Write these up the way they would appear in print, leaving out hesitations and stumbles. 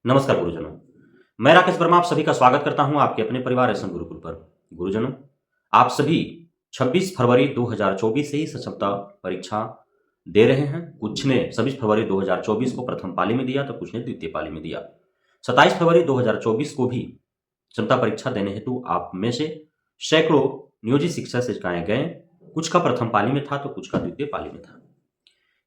नमस्कार गुरुजनों। मैं राकेश वर्मा आप सभी का स्वागत करता हूं आपके अपने परिवार एसएम गुरुकुल पर। गुरुजनों, आप सभी 26 फरवरी 2024 से ही सक्षमता परीक्षा दे रहे हैं। कुछ ने 26 फरवरी 2024 को प्रथम पाली में दिया तो कुछ ने द्वितीय पाली में दिया। 27 फरवरी 2024 को भी क्षमता परीक्षा देने हेतु आप में से सैकड़ों नियोजित शिक्षक शिक्षिकाएं गए। कुछ का प्रथम पाली में था तो कुछ का द्वितीय पाली में था।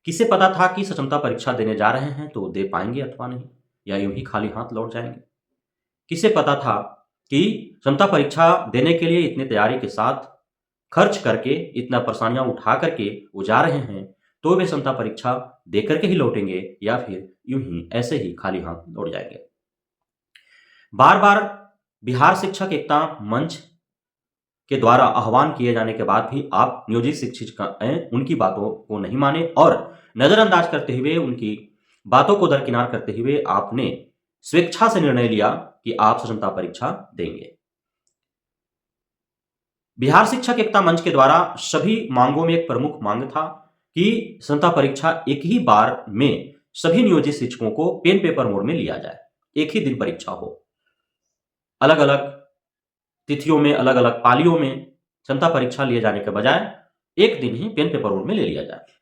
किसे पता था कि सक्षमता परीक्षा देने जा रहे हैं तो दे पाएंगे अथवा नहीं, या यूं ही खाली हाथ लौट जाएंगे। किसे पता था कि क्षमता परीक्षा देने के लिए इतनी तैयारी के साथ खर्च करके इतना परेशानियां उठा करके वो जा रहे हैं तो वे क्षमता परीक्षा दे करके ही लौटेंगे, या फिर यूं ही ऐसे ही खाली हाथ लौट जाएंगे। बार बार बिहार शिक्षक एकता मंच के द्वारा आह्वान किए जाने के बाद भी आप नियोजित शिक्षिकाएं उनकी बातों को नहीं माने और नजरअंदाज करते हुए, उनकी बातों को दरकिनार करते हुए आपने स्वेच्छा से निर्णय लिया कि आप क्षमता परीक्षा देंगे। बिहार शिक्षक एकता मंच के द्वारा सभी मांगों में एक प्रमुख मांग था कि क्षमता परीक्षा एक ही बार में सभी नियोजित शिक्षकों को पेन पेपर मोड में लिया जाए। एक ही दिन परीक्षा हो, अलग अलग तिथियों में, अलग अलग पालियों में क्षमता परीक्षा लिए जाने के बजाय एक दिन ही पेन पेपर मोड में ले लिया जाए।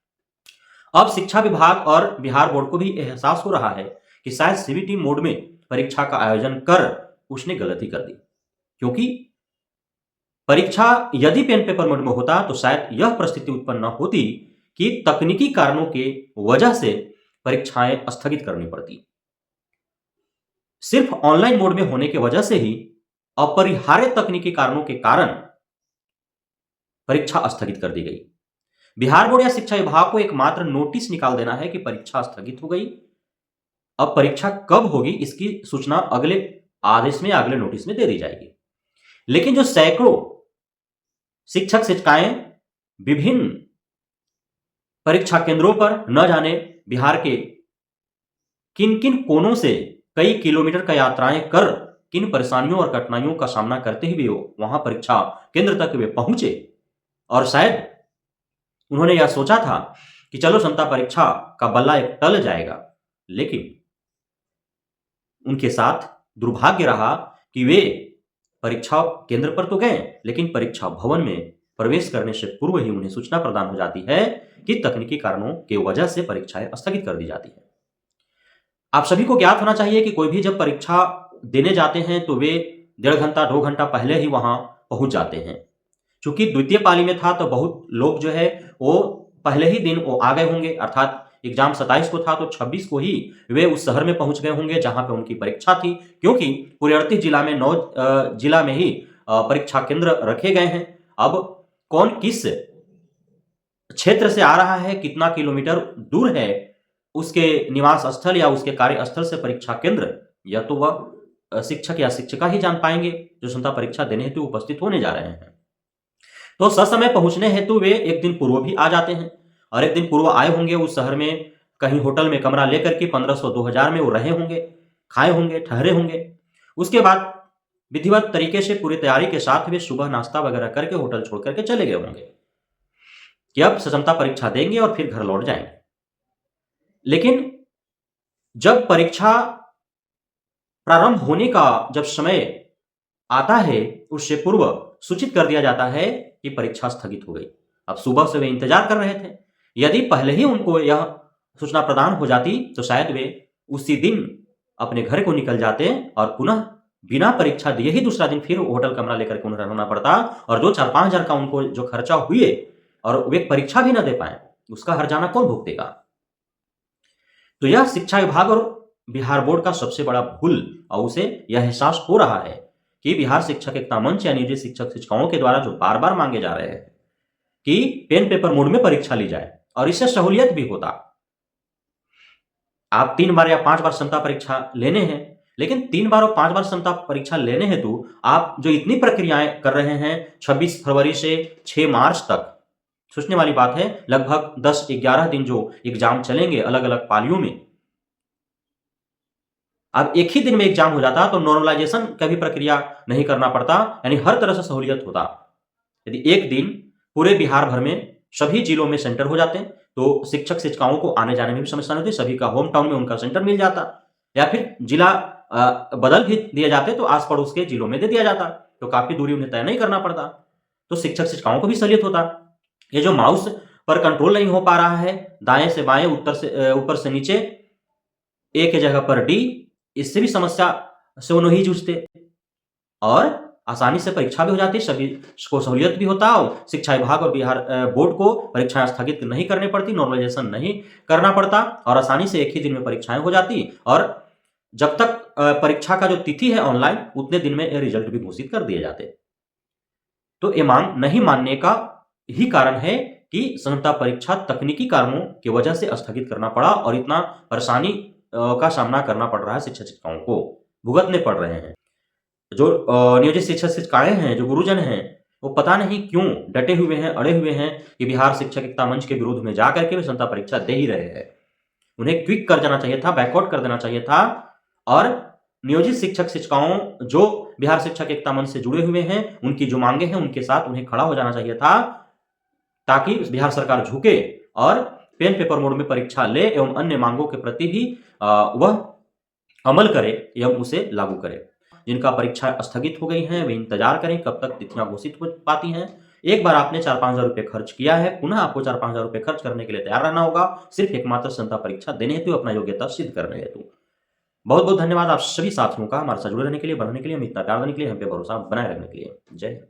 अब शिक्षा विभाग और बिहार बोर्ड को भी एहसास हो रहा है कि शायद सीबीटी मोड में परीक्षा का आयोजन कर उसने गलती कर दी, क्योंकि परीक्षा यदि पेन पेपर मोड में होता तो शायद यह परिस्थिति उत्पन्न न होती कि तकनीकी कारणों के वजह से परीक्षाएं स्थगित करनी पड़ती। सिर्फ ऑनलाइन मोड में होने की वजह से ही अपरिहार्य तकनीकी कारणों के कारण परीक्षा स्थगित कर दी गई। बिहार बोर्ड या शिक्षा विभाग को एकमात्र नोटिस निकाल देना है कि परीक्षा स्थगित हो गई। अब परीक्षा कब होगी इसकी सूचना अगले आदेश में, अगले नोटिस में दे दी जाएगी। लेकिन जो सैकड़ों शिक्षक शिक्षिकाएं विभिन्न परीक्षा केंद्रों पर न जाने बिहार के किन किन कोनों से कई किलोमीटर का यात्राएं कर किन परेशानियों और कठिनाइयों का सामना करते हुए वहां परीक्षा केंद्र तक वे पहुंचे, और शायद उन्होंने यह सोचा था कि चलो क्षमता परीक्षा का बल्ला एक टल जाएगा, लेकिन उनके साथ दुर्भाग्य रहा कि वे परीक्षा केंद्र पर तो गए, लेकिन परीक्षा भवन में प्रवेश करने से पूर्व ही उन्हें सूचना प्रदान हो जाती है कि तकनीकी कारणों की वजह से परीक्षाएं स्थगित कर दी जाती है। आप सभी को ज्ञात होना चाहिए कि कोई भी जब परीक्षा देने जाते हैं तो वे 1.5 घंटा 2 घंटा पहले ही वहां पहुंच जाते हैं। चूंकि द्वितीय पाली में था तो बहुत लोग जो है वो पहले ही दिन वो आ गए होंगे, अर्थात एग्जाम 27 को था तो 26 को ही वे उस शहर में पहुंच गए होंगे जहां पे उनकी परीक्षा थी, क्योंकि पूरे 38 जिला में 9 जिला में ही परीक्षा केंद्र रखे गए हैं। अब कौन किस क्षेत्र से आ रहा है, कितना किलोमीटर दूर है उसके निवास स्थल या उसके कार्य स्थल से परीक्षा केंद्र, या तो वह शिक्षक या शिक्षिका ही जान पाएंगे जो क्षमता परीक्षा देने हेतु उपस्थित होने जा रहे हैं। तो ससमय पहुंचने हेतु वे एक दिन पूर्व भी आ जाते हैं, और एक दिन पूर्व आए होंगे उस शहर में, कहीं होटल में कमरा लेकर के 1500-2000 में वो रहे होंगे, खाए होंगे, ठहरे होंगे। उसके बाद विधिवत तरीके से पूरी तैयारी के साथ वे सुबह नाश्ता वगैरह करके होटल छोड़ करके चले गए होंगे कि अब क्षमता परीक्षा देंगे और फिर घर लौट जाएंगे। लेकिन जब परीक्षा प्रारंभ होने का जब समय आता है, उससे पूर्व सूचित कर दिया जाता है कि परीक्षा स्थगित हो गई। अब सुबह से वे इंतजार कर रहे थे, यदि पहले ही उनको यह सूचना प्रदान हो जाती तो शायद वे उसी दिन अपने घर को निकल जाते और पुनः बिना परीक्षा दिए ही दूसरा दिन फिर होटल कमरा लेकर के उन्हें रहना पड़ता, और जो 4-5 हजार का उनको जो खर्चा हुए और वे परीक्षा भी न दे पाए, उसका हर्जाना कौन भुगतेगा। तो यह शिक्षा विभाग और बिहार बोर्ड का सबसे बड़ा भूल, और उसे यह एहसास हो रहा है कि बिहार शिक्षक एकता मंच या नियोजित शिक्षक शिक्षिकाओं के द्वारा जो बार बार मांगे जा रहे हैं कि पेन पेपर मोड में परीक्षा ली जाए, और इससे सहूलियत भी होता। आप 3 बार या 5 बार क्षमता परीक्षा लेने हैं, लेकिन 3 बार और 5 बार क्षमता परीक्षा लेने हेतु आप जो इतनी प्रक्रियाएं कर रहे हैं 26 फरवरी से 6 मार्च तक, सोचने वाली बात है। लगभग 10-11 दिन जो एग्जाम चलेंगे अलग अलग पालियों में। अब एक ही दिन में एग्जाम हो जाता तो नॉर्मलाइजेशन का भी प्रक्रिया नहीं करना पड़ता, यानी हर तरह से सहूलियत होता। यदि एक दिन पूरे बिहार भर में सभी जिलों में सेंटर हो जाते तो शिक्षक शिक्षिकाओं को आने जाने में भी समस्या नहीं होती, सभी का होम टाउन में उनका सेंटर मिल जाता। या फिर जिला बदल भी दिए जाते तो आस पड़ोस के जिलों में दे दिया जाता, तो काफी दूरी उन्हें तय नहीं करना पड़ता, तो शिक्षक शिक्षिकाओं को भी सहूलियत होता। ये जो माउस पर कंट्रोल नहीं हो पा रहा है, दाएं से बाएं, ऊपर से नीचे, ए के जगह पर डी, इससे भी समस्या से वो नहीं जूझते और आसानी से परीक्षा भी हो जाती, सभी को सहूलियत भी होता और शिक्षा विभाग और बिहार बोर्ड को परीक्षाएं स्थगित नहीं करनी पड़ती, नॉर्मलाइजेशन नहीं करना पड़ता और आसानी से एक ही दिन में परीक्षाएं हो जाती और जब तक परीक्षा का जो तिथि है ऑनलाइन, उतने दिन में रिजल्ट भी घोषित कर दिए जाते। तो ये मांग नहीं मानने का ही कारण है कि संहिता परीक्षा तकनीकी कारणों की वजह से स्थगित करना पड़ा और इतना परेशानी का सामना करना पड़ रहा है, शिक्षक शिक्षिकाओं को भुगतने पड़ रहे हैं। जो नियोजित शिक्षक शिक्षिकाएं हैं, जो गुरुजन हैं, वो पता नहीं क्यों डटे हुए हैं, अड़े हुए हैं कि बिहार शिक्षक एकता मंच के विरोध में जाकर के वे संहिता परीक्षा दे ही रहे हैं। उन्हें क्विक कर देना चाहिए था, बैकआउट कर देना चाहिए था और नियोजित शिक्षक शिक्षिकाओं जो बिहार शिक्षक एकता मंच से जुड़े हुए हैं, उनकी जो मांगे हैं उनके साथ उन्हें खड़ा हो जाना चाहिए था, ताकि बिहार सरकार झुके और पेन पेपर मोड में परीक्षा ले एवं अन्य मांगों के प्रति भी वह अमल करे एवं उसे लागू करे। जिनका परीक्षा स्थगित हो गई हैं, वे इंतजार करें कब तक तिथियां घोषित हो पाती हैं। एक बार आपने 4-5 हज़ार रुपए खर्च किया है, पुनः आपको 4-5 हज़ार रुपए खर्च करने के लिए तैयार रहना होगा, सिर्फ एकमात्र संहिता परीक्षा देने हेतु, अपना योग्यता सिद्ध करने हेतु। बहुत बहुत धन्यवाद आप सभी साथियों का हमारे साथ जुड़े रहने के लिए, बढ़ने के लिए, हमें इतना प्यार देने के लिए, हम पे भरोसा बनाए रखने के लिए। जय हिंद।